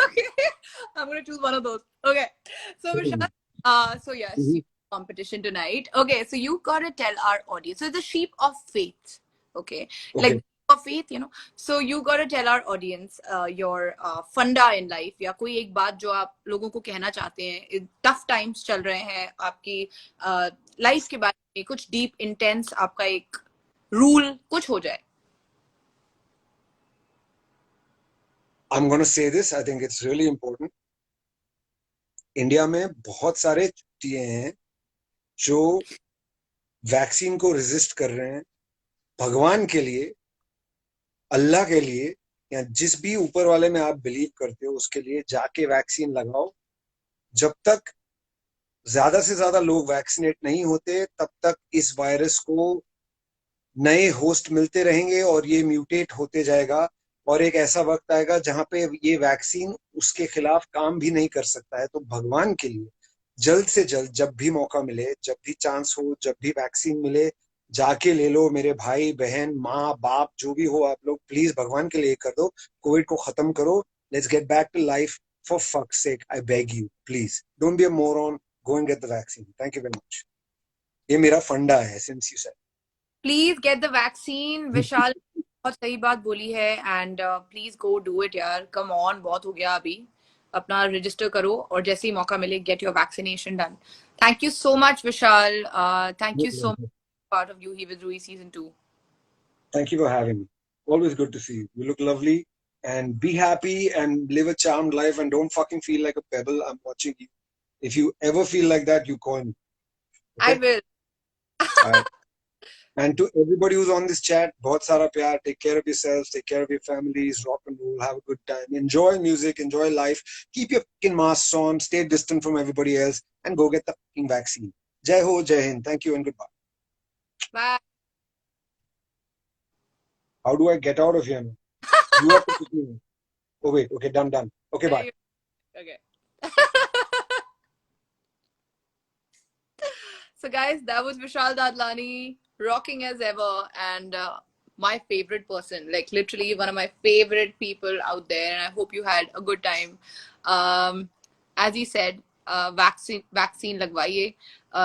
A: Okay. I'm gonna choose one of those. Okay. So Vishal, so yes,
B: Mhm.
A: competition tonight. Okay, so you gotta tell our audience. So the sheep of faith. Okay. Like
B: Okay.
A: of faith, So you gotta tell our audience your funda in life या कोई एक बात जो आप लोगों को कहना चाहते हैं. Tough times चल रहे हैं आपकी लाइफ के बारे में कुछ deep intense आपका एक rule कुछ हो जाए.
B: I'm going to say this. I think it's really important. India में बहुत सारे चूतिए हैं जो वैक्सीन को रेजिस्ट कर रहे हैं. भगवान के लिए, अल्लाह के लिए, या जिस भी ऊपर वाले में आप बिलीव करते हो उसके लिए जाके वैक्सीन लगाओ. जब तक ज्यादा से ज्यादा लोग वैक्सीनेट नहीं होते तब तक इस वायरस को नए होस्ट मिलते रहेंगे और ये म्यूटेट होते जाएगा, और एक ऐसा वक्त आएगा जहां पे ये वैक्सीन उसके खिलाफ काम भी नहीं कर सकता है। तो भगवान के लिए जल्द से जल्द, जब भी मौका मिले, जब भी चांस हो, जब भी वैक्सीन मिले, जाके ले लो मेरे भाई बहन माँ बाप जो भी हो आप लोग, प्लीज भगवान के लिए कर दो, कोविड को खत्म करो, let's get back to life, for fuck's sake I beg you, please don't be a moron, go and get the vaccine, thank you very much। ये मेरा फंडा है since you
A: please get the vaccine. Vishal बहुत सही बात बोली है, and please go do it यार, कम ऑन, बहुत हो गया अभी। अपना रजिस्टर करो और जैसे ही मौका मिले get your vaccination done. Thank you so much Vishal, thank you so
B: said।
A: Much part of you he with Roohi season 2।
B: Thank you for having me. Always good to see you. You look lovely, and be happy and live a charmed life, and don't fucking feel like a pebble. I'm watching you. If you ever feel like that, you call me.
A: I
B: Okay?
A: Will.
B: All right. And to everybody who's on this chat, bahut sara pyar. Take care of yourselves. Take care of your families. Rock and roll. Have a good time. Enjoy music. Enjoy life. Keep your fucking masks on. Stay distant from everybody else, and go get the fucking vaccine. Jai Ho, Jai Hind. Thank you and goodbye.
A: Bye.
B: How do I get out of here now? You have to pick me up. Oh wait. Okay, done, done. Okay, bye.
A: Okay. So, guys, that was Vishal Dadlani, rocking as ever, and my favorite person, like literally one of my favorite people out there. And I hope you had a good time. As he said, vaccine lagwaiye,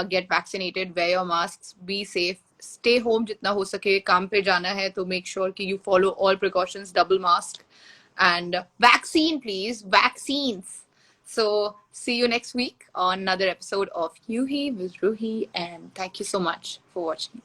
A: get vaccinated, wear your masks, be safe, stay home jitna ho sake. Kaam pe jana hai to make sure ki you follow all precautions, double mask, and vaccine, please, vaccines. So, see you next week on another episode of Yuhi with Ruhi, and thank you so much for watching.